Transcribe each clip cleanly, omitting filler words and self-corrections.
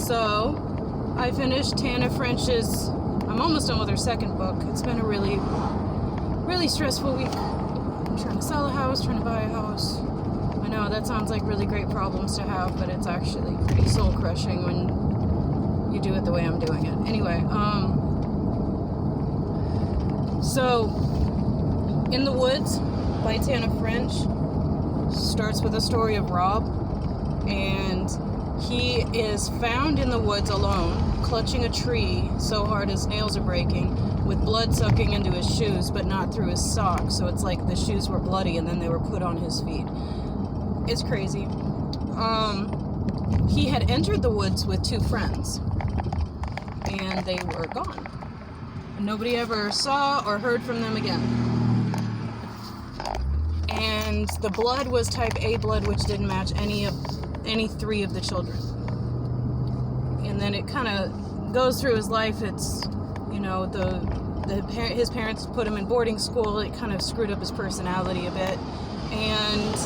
So, I finished Tana French's, I'm almost done with her second book. It's been a really, really stressful week. I'm trying to sell a house, trying to buy a house. I know that sounds like really great problems to have, but it's actually pretty soul-crushing when you do it the way I'm doing it. Anyway, so, In the Woods by Tana French starts with a story of Rob, and he is found in the woods alone, clutching a tree so hard his nails are breaking, with blood soaking into his shoes, but not through his socks, so it's like the shoes were bloody and then they were put on his feet. It's crazy. He had entered the woods with two friends, and they were gone. Nobody ever saw or heard from them again. And the blood was type A blood, which didn't match any three of the children. And then it kind of goes through his life. It's, you know, his parents put him in boarding school. It kind of screwed up his personality a bit. And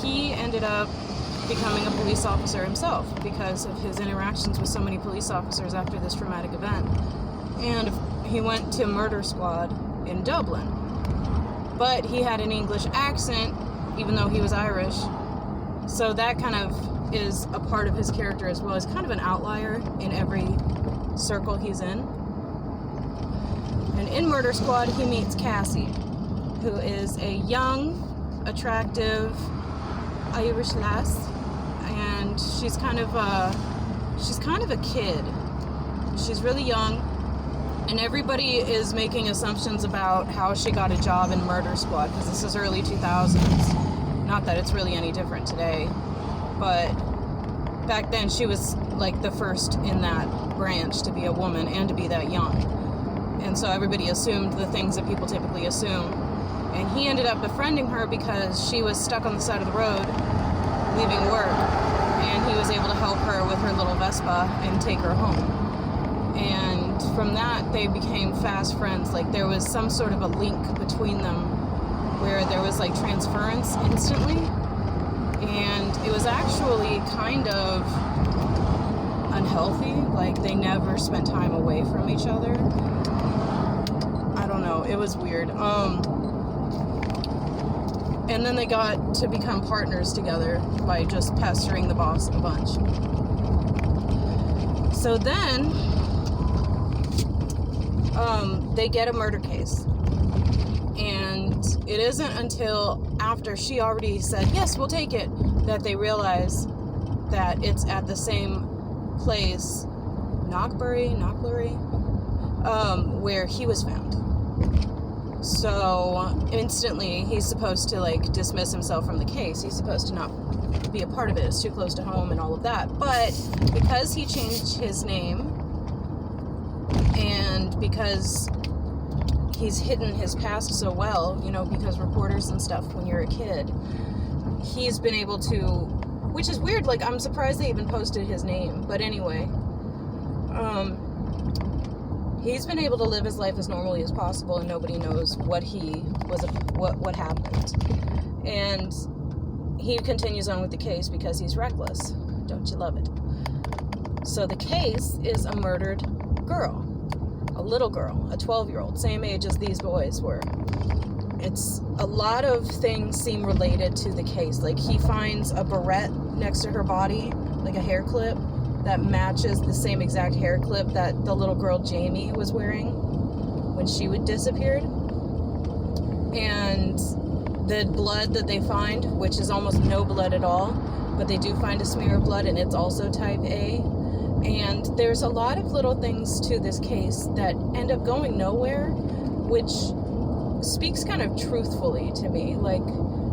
he ended up becoming a police officer himself because of his interactions with so many police officers after this traumatic event. And he went to Murder Squad in Dublin. But he had an English accent, even though he was Irish. So that kind of is a part of his character as well. He's kind of an outlier in every circle he's in. And in Murder Squad, he meets Cassie, who is a young, attractive Irish lass, and she's kind of a kid. She's really young, and everybody is making assumptions about how she got a job in Murder Squad, because this is early 2000s. Not that it's really any different today, but back then she was like the first in that branch to be a woman and to be that young. And so everybody assumed the things that people typically assume. And he ended up befriending her because she was stuck on the side of the road leaving work, and he was able to help her with her little Vespa and take her home. And from that, they became fast friends. Like, there was some sort of a link between them where there was like transference instantly, and it was actually kind of unhealthy. Like, they never spent time away from each other. I don't know, it was weird. And then they got to become partners together by just pestering the boss a bunch. So then, they get a murder case. And it isn't until after she already said, yes, we'll take it, that they realize that it's at the same place, Knockbury, where he was found. So instantly he's supposed to like dismiss himself from the case. He's supposed to not be a part of it. It's too close to home and all of that. But because he changed his name, and because he's hidden his past so well, you know, because reporters and stuff, when you're a kid, he's been able to, which is weird, like, I'm surprised they even posted his name. But anyway, he's been able to live his life as normally as possible, and nobody knows what happened. And he continues on with the case because he's reckless. Don't you love it? So the case is a murdered girl, a little girl, a 12-year-old, same age as these boys were. It's a lot of things seem related to the case. Like, he finds a barrette next to her body, like a hair clip, that matches the same exact hair clip that the little girl Jamie was wearing when she disappeared. And the blood that they find, which is almost no blood at all, but they do find a smear of blood, and it's also type A. And there's a lot of little things to this case that end up going nowhere, which speaks kind of truthfully to me. Like,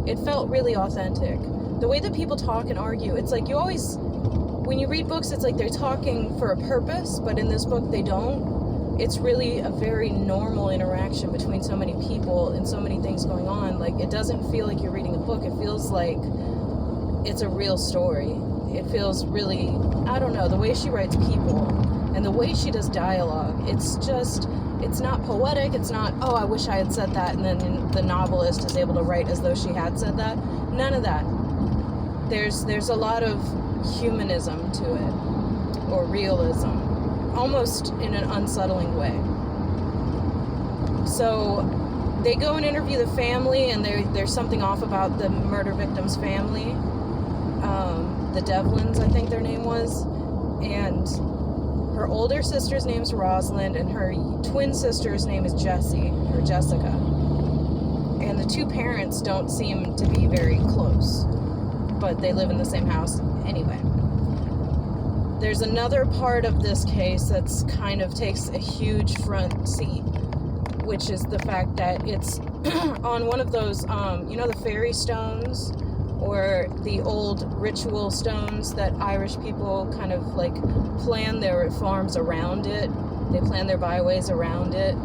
it felt really authentic. The way that people talk and argue, it's like you always, when you read books, it's like they're talking for a purpose, but in this book they don't. It's really a very normal interaction between so many people and so many things going on. Like, it doesn't feel like you're reading a book. It feels like it's a real story. It feels really, I don't know, the way she writes people and the way she does dialogue, it's just, it's not poetic. It's not, oh, I wish I had said that, and then the novelist is able to write as though she had said that. None of that. There's a lot of humanism to it, or realism, almost in an unsettling way. So they go and interview the family, and there's something off about the murder victim's family. The Devlins, I think their name was. And her older sister's name's Rosalind, and her twin sister's name is Jessie, or Jessica. And the two parents don't seem to be very close, but they live in the same house anyway. There's another part of this case that's kind of takes a huge front seat, which is the fact that it's on one of those, the fairy stones, or the old ritual stones that Irish people kind of like plan their farms around it. They plan their byways around it.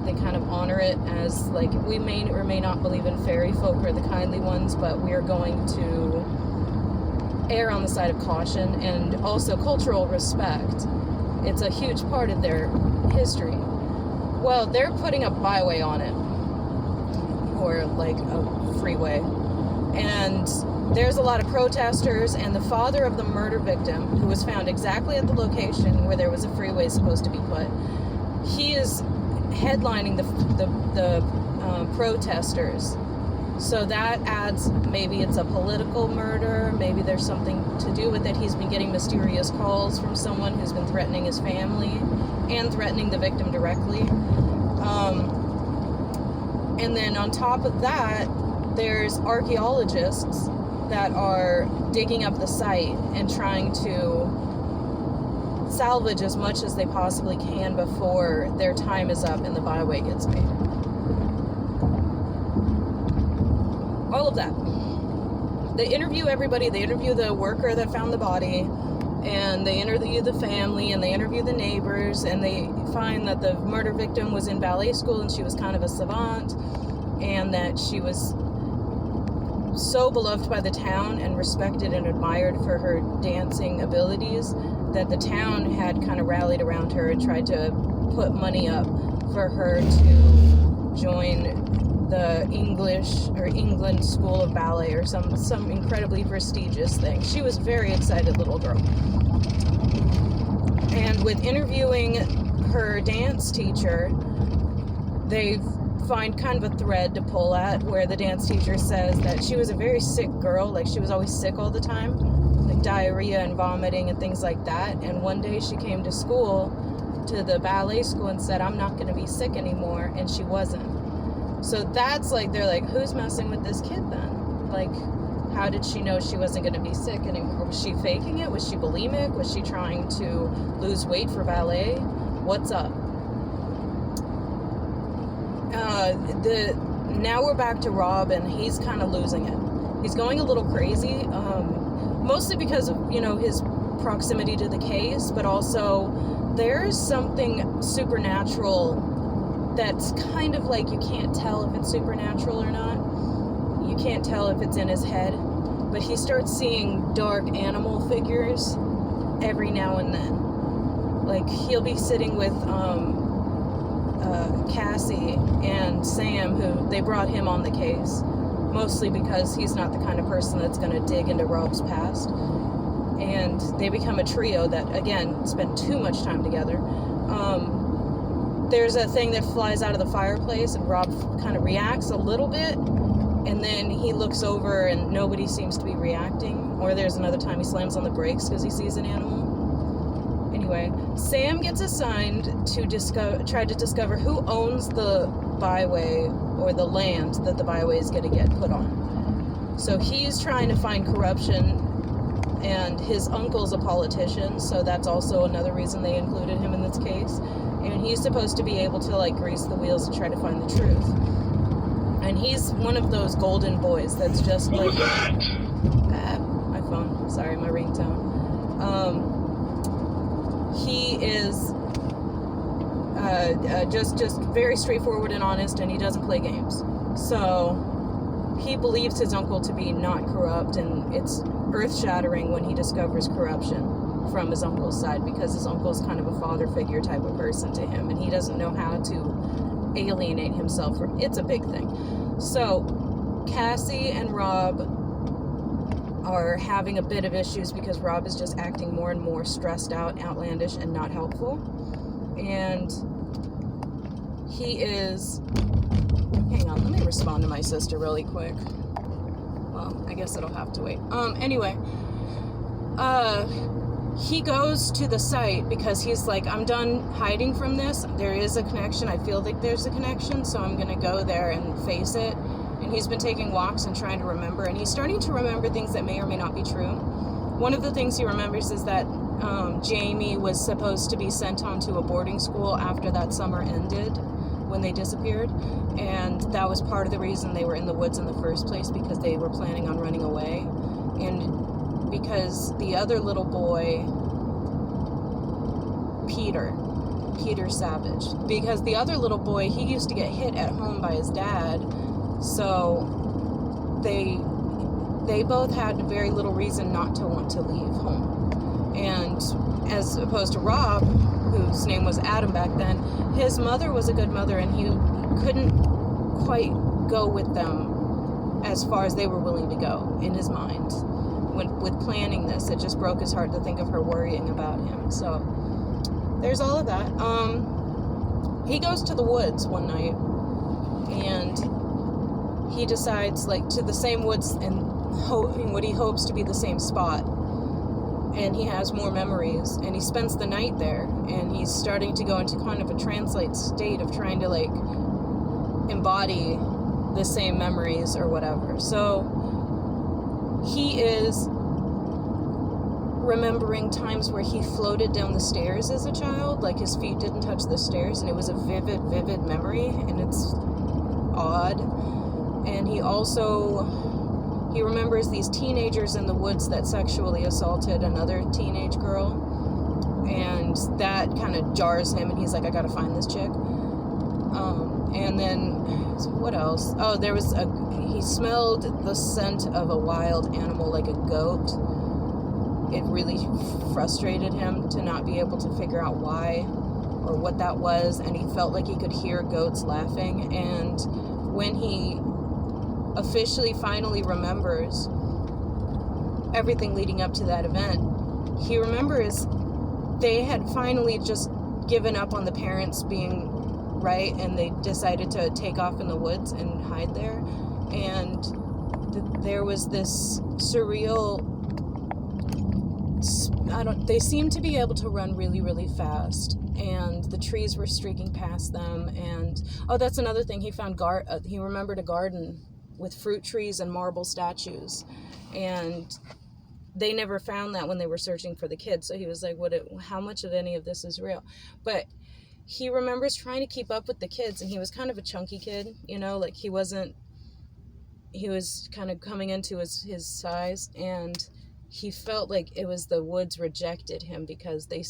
They kind of honor it as, like, we may or may not believe in fairy folk or the kindly ones, but we are going to err on the side of caution and also cultural respect. It's a huge part of their history. Well, they're putting a byway on it, or like a freeway. And there's a lot of protesters, and the father of the murder victim, who was found exactly at the location where there was a freeway supposed to be put, he is headlining the protesters. So that adds, maybe it's a political murder, maybe there's something to do with it. He's been getting mysterious calls from someone who's been threatening his family and threatening the victim directly. And then on top of that, there's archaeologists that are digging up the site and trying to salvage as much as they possibly can before their time is up and the byway gets made. All of that. They interview everybody. They interview the worker that found the body, and they interview the family, and they interview the neighbors, and they find that the murder victim was in ballet school, and she was kind of a savant, and that she was so beloved by the town and respected and admired for her dancing abilities that the town had kind of rallied around her and tried to put money up for her to join the England School of Ballet, or some incredibly prestigious thing. She was a very excited little girl. And with interviewing her dance teacher, they find kind of a thread to pull at, where the dance teacher says that she was a very sick girl, like she was always sick all the time, like diarrhea and vomiting and things like that. And one day she came to school, to the ballet school, and said, "I'm not going to be sick anymore," and she wasn't. So that's like, they're like, who's messing with this kid then? Like, how did she know she wasn't going to be sick anymore? Was she faking it? Was she bulimic? Was she trying to lose weight for ballet? What's up? Now we're back to Rob, and he's kind of losing it. He's going a little crazy, mostly because of, his proximity to the case, but also there's something supernatural that's kind of like, you can't tell if it's supernatural or not. You can't tell if it's in his head, but he starts seeing dark animal figures every now and then. Like, he'll be sitting with Cassie and Sam, who they brought him on the case, mostly because he's not the kind of person that's going to dig into Rob's past. And they become a trio that, again, spend too much time together. There's a thing that flies out of the fireplace, and Rob kind of reacts a little bit, and then he looks over and nobody seems to be reacting. Or there's another time he slams on the brakes because he sees an animal. Anyway, Sam gets assigned to try to discover who owns the byway, or the land that the byway is going to get put on. So he's trying to find corruption, and his uncle's a politician, so that's also another reason they included him in this case. And he's supposed to be able to, like, grease the wheels and try to find the truth. And he's one of those golden boys that's just like... my phone. Sorry, my ringtone. He is just very straightforward and honest, and he doesn't play games. So he believes his uncle to be not corrupt, and it's earth-shattering when he discovers corruption from his uncle's side, because his uncle's kind of a father figure type of person to him, and he doesn't know how to alienate himself from it's a big thing. So Cassie and Rob are having a bit of issues because Rob is just acting more and more stressed out, outlandish, and not helpful. And he is... Hang on, let me respond to my sister really quick. Well, I guess it'll have to wait. Anyway, he goes to the site because he's like, I'm done hiding from this. There is a connection. I feel like there's a connection, so I'm going to go there and face it. And he's been taking walks and trying to remember, and he's starting to remember things that may or may not be true. One of the things he remembers is that Jamie was supposed to be sent on to a boarding school after that summer ended, when they disappeared, and that was part of the reason they were in the woods in the first place, because they were planning on running away. And because the other little boy, Peter Savage, because the other little boy, he used to get hit at home by his dad, so they both had very little reason not to want to leave home. And as opposed to Rob, whose name was Adam back then, his mother was a good mother, and he couldn't quite go with them as far as they were willing to go in his mind. With planning this, it just broke his heart to think of her worrying about him. So there's all of that. He goes to the woods one night, and he decides, like, to the same woods and what he hopes to be the same spot. And he has more memories, and he spends the night there, and he's starting to go into kind of a trance-like state of trying to, like, embody the same memories or whatever. So he is remembering times where he floated down the stairs as a child, like his feet didn't touch the stairs, and it was a vivid memory, and it's odd. And he remembers these teenagers in the woods that sexually assaulted another teenage girl, and that kind of jars him, and he's like, I gotta find this chick. And then, what else? Oh, he smelled the scent of a wild animal, like a goat. It really frustrated him to not be able to figure out why or what that was, and he felt like he could hear goats laughing. And when he officially finally remembers everything leading up to that event, he remembers they had finally just given up on the parents being right, and they decided to take off in the woods and hide there. And there was this surreal, they seemed to be able to run really, really fast, and the trees were streaking past them. And that's another thing, he found he remembered a garden with fruit trees and marble statues, and they never found that when they were searching for the kids. So he was like, how much of any of this is real? But he remembers trying to keep up with the kids, and he was kind of a chunky kid, like he was kind of coming into his size, and he felt like it was the woods rejected him because he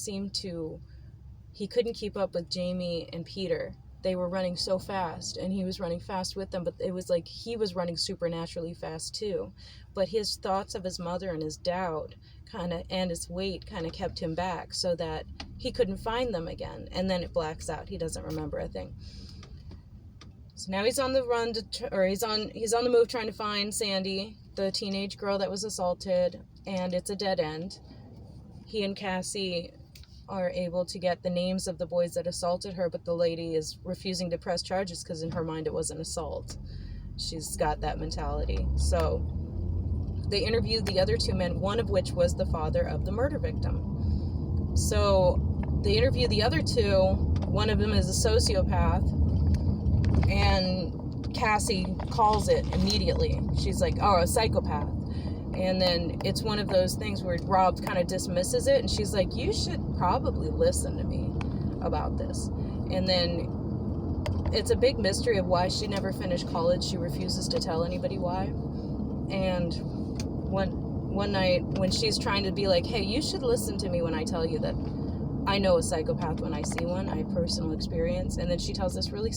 couldn't keep up with Jamie and Peter. They were running so fast, and he was running fast with them, but it was like he was running supernaturally fast too. But his thoughts of his mother and his doubt and his weight kind of kept him back, so that he couldn't find them again. And then it blacks out. He doesn't remember a thing. So now he's on the run he's on the move trying to find Sandy, the teenage girl that was assaulted, and it's a dead end. He and Cassie are able to get the names of the boys that assaulted her, but the lady is refusing to press charges because in her mind it was an assault. She's got that mentality. So they interviewed the other two men, one of which was the father of the murder victim. So they interviewed the other two. One of them is a sociopath, and Cassie calls it immediately. She's like, a psychopath. And then it's one of those things where Rob kind of dismisses it, and she's like, you should probably listen to me about this. And then it's a big mystery of why she never finished college. She refuses to tell anybody why. And one night when she's trying to be like, hey, you should listen to me when I tell you that I know a psychopath when I see one. I have personal experience. And then she tells this really,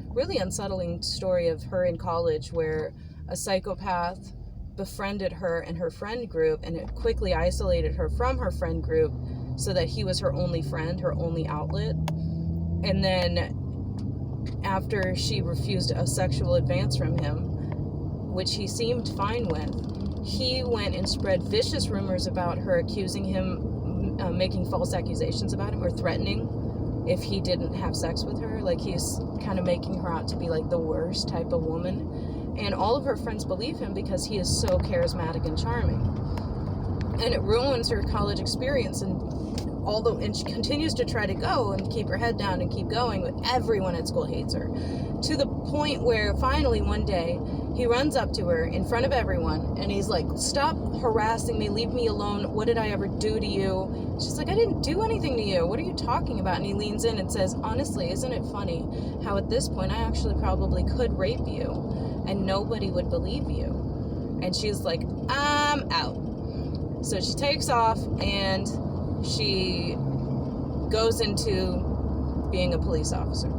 really unsettling story of her in college where a psychopath befriended her and her friend group, and it quickly isolated her from her friend group so that he was her only friend, her only outlet. And then after she refused a sexual advance from him, which he seemed fine with, he went and spread vicious rumors about her, accusing him, making false accusations about him, or threatening if he didn't have sex with her. Like, he's kind of making her out to be like the worst type of woman. And all of her friends believe him because he is so charismatic and charming. And it ruins her college experience, and she continues to try to go and keep her head down and keep going, but everyone at school hates her. To the point where finally one day he runs up to her in front of everyone and he's like, "Stop harassing me, leave me alone. What did I ever do to you?" She's like, "I didn't do anything to you. What are you talking about?" And he leans in and says, "Honestly, isn't it funny how at this point I actually probably could rape you and nobody would believe you?" And she's like, "I'm out." So she takes off and she goes into being a police officer.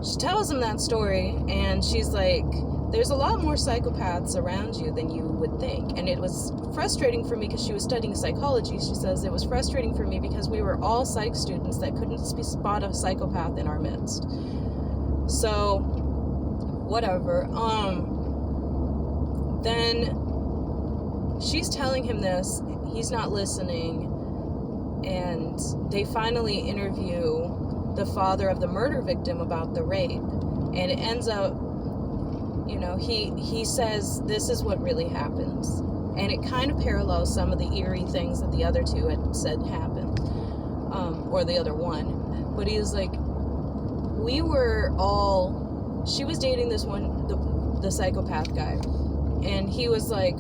She tells him that story, and she's like, "There's a lot more psychopaths around you than you would think." And it was frustrating for me because she was studying psychology. She says, "It was frustrating for me because we were all psych students that couldn't spot a psychopath in our midst." So, whatever. Then she's telling him this. He's not listening. And they finally interview the father of the murder victim about the rape. And it ends up, he says, "This is what really happens." And it kind of parallels some of the eerie things that the other two had said happened. Or the other one. But he was like, she was dating this one, the psychopath guy. And he was like,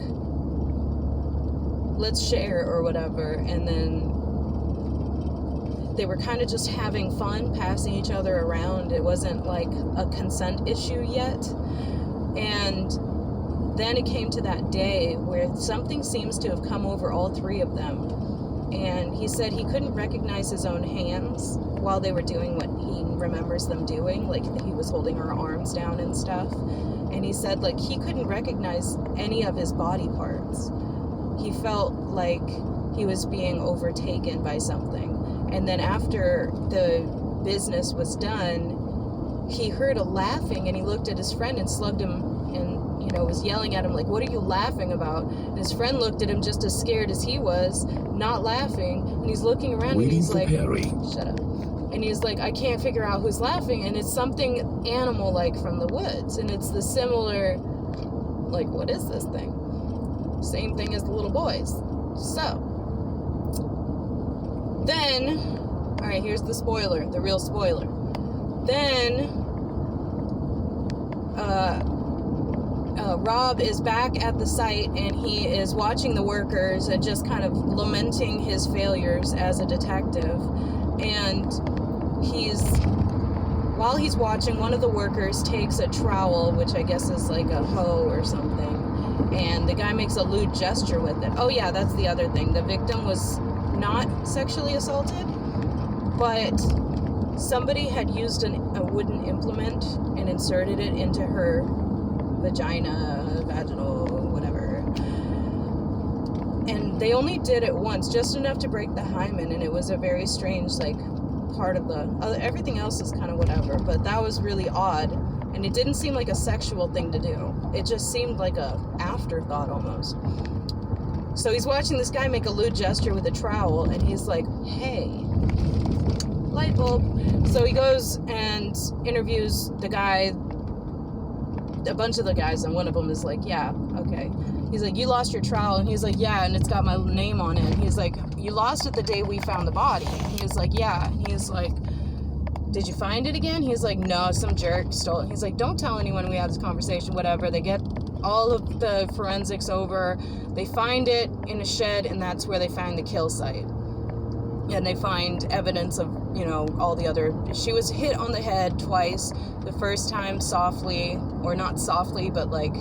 "Let's share," or whatever. And then they were kind of just having fun, passing each other around. It wasn't like a consent issue yet. And then it came to that day where something seems to have come over all three of them. And he said he couldn't recognize his own hands while they were doing what he remembers them doing. Like, he was holding her arms down and stuff. And he said, like, he couldn't recognize any of his body parts. He felt like he was being overtaken by something. And then after the business was done, he heard a laughing, and he looked at his friend and slugged him and, was yelling at him like, "What are you laughing about?" And his friend looked at him just as scared as he was, not laughing. And he's looking around and he's like, "Shut up." And he's like, "I can't figure out who's laughing." And it's something animal-like from the woods. And it's the similar, like, what is this thing? Same thing as the little boys. So, then, alright, here's the spoiler, the real spoiler. Then, Rob is back at the site, and he is watching the workers and just kind of lamenting his failures as a detective. And while he's watching, one of the workers takes a trowel, which I guess is like a hoe or something, and the guy makes a lewd gesture with it. Oh yeah, that's the other thing. The victim was not sexually assaulted, but somebody had used a wooden implement and inserted it into her vaginal, whatever. And they only did it once, just enough to break the hymen, and it was a very strange, like, part of everything else is kind of whatever, but that was really odd, and it didn't seem like a sexual thing to do. It just seemed like a afterthought almost. So he's watching this guy make a lewd gesture with a trowel, and he's like, "Hey, light bulb." So he goes and interviews the guy, a bunch of the guys, and one of them is like, "Yeah, okay." He's like, "You lost your trowel?" And he's like, "Yeah, and it's got my name on it." And he's like, "You lost it the day we found the body?" And he's like, "Yeah." And he's like, "Did you find it again?" He's like, "No, some jerk stole it." He's like, "Don't tell anyone we had this conversation," whatever. They get all of the forensics over. They find it in a shed, and that's where they find the kill site. And they find evidence of, all the other... She was hit on the head twice. The first time softly, or not softly, but like,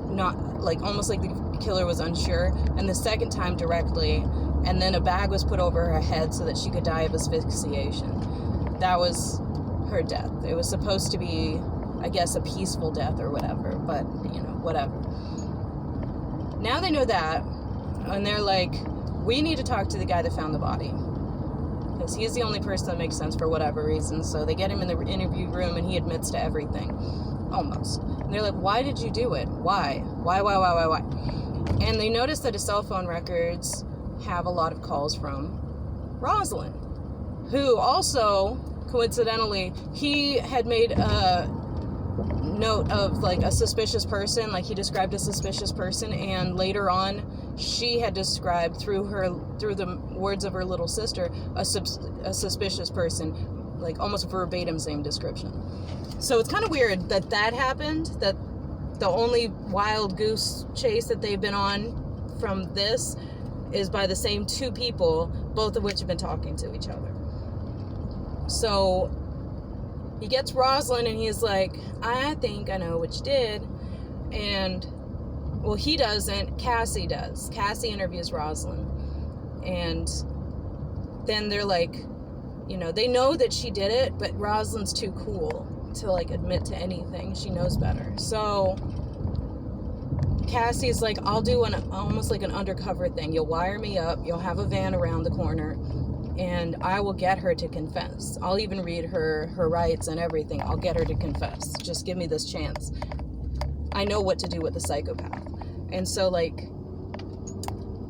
not, like, almost like the killer was unsure. And the second time directly. And then a bag was put over her head so that she could die of asphyxiation. That was her death. It was supposed to be, I guess, a peaceful death or whatever. But, whatever. Now they know that. And they're like, "We need to talk to the guy that found the body." Because he's the only person that makes sense for whatever reason. So they get him in the interview room, and he admits to everything. Almost. And they're like, "Why did you do it? Why? Why? And they noticed that his cell phone records have a lot of calls from Rosalind, who also, coincidentally, he had made a note of like a suspicious person, like he described a suspicious person, and later on she had described through the words of her little sister a suspicious person, like almost verbatim same description. So it's kind of weird that happened, that the only wild goose chase that they've been on from this is by the same two people, both of which have been talking to each other. So he gets Rosalind and he's like, I think I know what you did. And, well, he doesn't. Cassie does. Cassie interviews Rosalind. And then they're like, you know, they know that she did it, but Rosalind's too cool to, like, admit to anything. She knows better. So Cassie's like, I'll do almost like an undercover thing. You'll wire me up. You'll have a van around the corner. And I will get her to confess. I'll even read her rights and everything. I'll get her to confess. Just give me this chance. I know what to do with a psychopath. And so, like,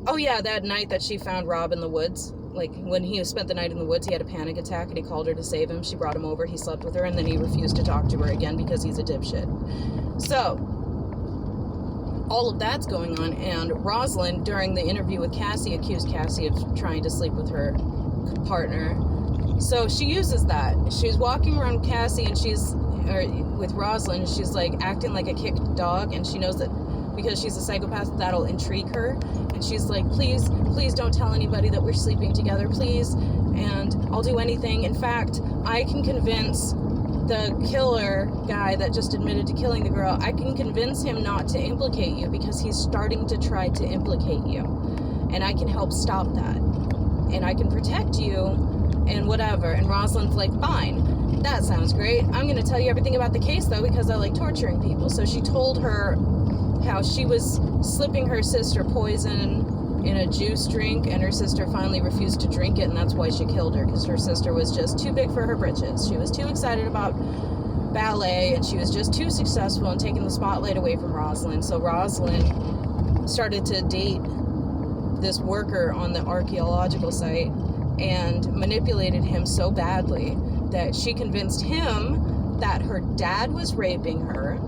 oh yeah, that night that she found Rob in the woods, like when he spent the night in the woods, he had a panic attack and he called her to save him. She brought him over. He slept with her, and then he refused to talk to her again because he's a dipshit. So all of that's going on, and Rosalind, during the interview with Cassie, accused Cassie of trying to sleep with her partner. So she uses that. She's walking around Cassie and with Rosalind, she's like acting like a kicked dog, and she knows that because she's a psychopath, that'll intrigue her. And she's like, please don't tell anybody that we're sleeping together, please. And I'll do anything. In fact, I can convince the killer guy that just admitted to killing the girl, I can convince him not to implicate you because he's starting to try to implicate you. And I can help stop that. And I can protect you and whatever. And Rosalind's like, fine, that sounds great. I'm going to tell you everything about the case, though, because I like torturing people. So she told her how she was slipping her sister poison in a juice drink, and her sister finally refused to drink it, and that's why she killed her, because her sister was just too big for her britches. She was too excited about ballet, and she was just too successful in taking the spotlight away from Rosalind. So Rosalind started to date this worker on the archaeological site and manipulated him so badly that she convinced him that her dad was raping her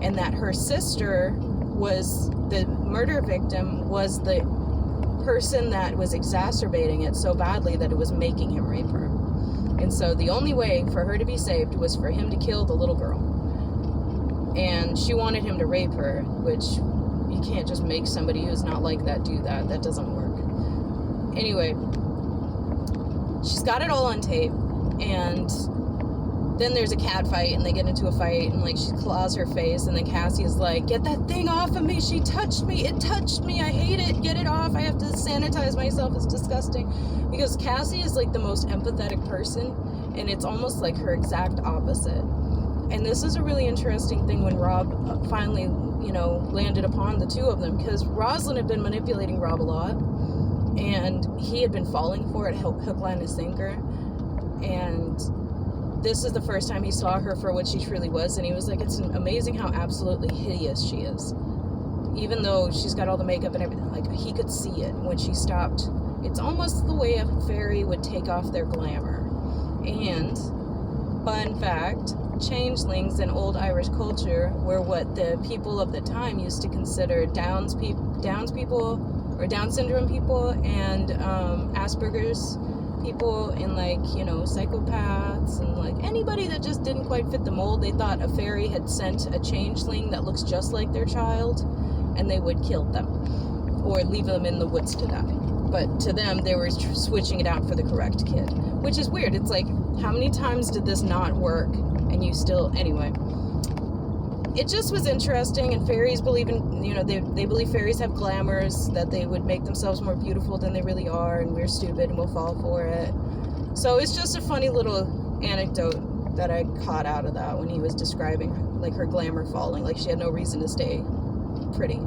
and that her sister was the murder victim, was the person that was exacerbating it so badly that it was making him rape her. And so the only way for her to be saved was for him to kill the little girl. And she wanted him to rape her, which you can't just make somebody who's not like that do that. That doesn't work. Anyway, she's got it all on tape, and then there's a cat fight, and they get into a fight, and like she claws her face, and then Cassie is like, get that thing off of me, she touched me, it touched me, I hate it, get it off, I have to sanitize myself, it's disgusting. Because Cassie is like the most empathetic person, and it's almost like her exact opposite. And this is a really interesting thing when Rob finally, you know, landed upon the two of them, because Rosalind had been manipulating Rob a lot, and he had been falling for it, hook, line, and sinker. And this is the first time he saw her for what she truly was, and he was like, it's amazing how absolutely hideous she is. Even though she's got all the makeup and everything, like, he could see it when she stopped. It's almost the way a fairy would take off their glamour. And, fun fact, changelings in old Irish culture were what the people of the time used to consider Down syndrome people, and Asperger's people, and like, you know, psychopaths, and like anybody that just didn't quite fit the mold. They thought a fairy had sent a changeling that looks just like their child, and they would kill them or leave them in the woods to die. But to them, they were switching it out for the correct kid, which is weird. It's like, how many times did this not work, and you still, anyway. It just was interesting, and fairies believe in, you know, they believe fairies have glamours, that they would make themselves more beautiful than they really are, and we're stupid and we'll fall for it. So it's just a funny little anecdote that I caught out of that when he was describing, like, her glamour falling, like she had no reason to stay pretty.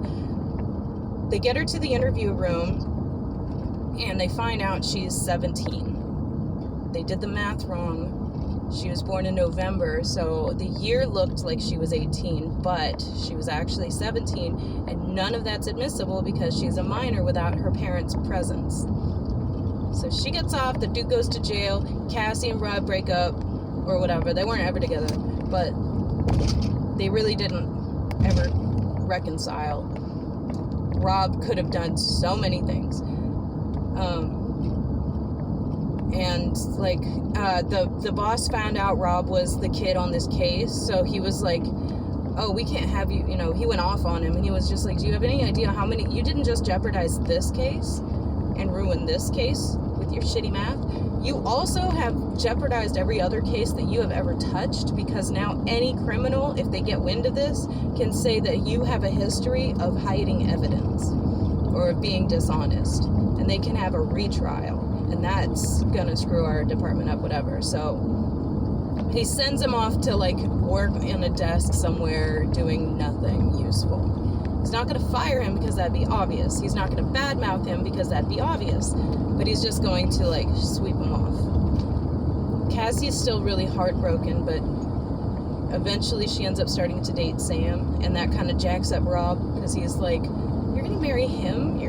They get her to the interview room, and they find out she's 17. They did the math wrong. She was born in November, so the year looked like she was 18, but she was actually 17, and none of that's admissible because she's a minor without her parents' presence. So she gets off, the dude goes to jail, Cassie and Rob break up, or whatever. They weren't ever together, but they really didn't ever reconcile. Rob could have done so many things. And like the boss found out Rob was the kid on this case, so he was like, oh, we can't have you, he went off on him, and he was just like, do you have any idea how many, you didn't just jeopardize this case and ruin this case with your shitty math, you also have jeopardized every other case that you have ever touched, because now any criminal, if they get wind of this, can say that you have a history of hiding evidence or of being dishonest, and they can have a retrial, and that's gonna screw our department up, whatever. So he sends him off to like work in a desk somewhere doing nothing useful. He's not going to fire him because that'd be obvious. He's not going to badmouth him because that'd be obvious. But he's just going to like sweep him off. Cassie's still really heartbroken, but eventually she ends up starting to date Sam, and that kind of jacks up Rob because he's like, you're going to marry him?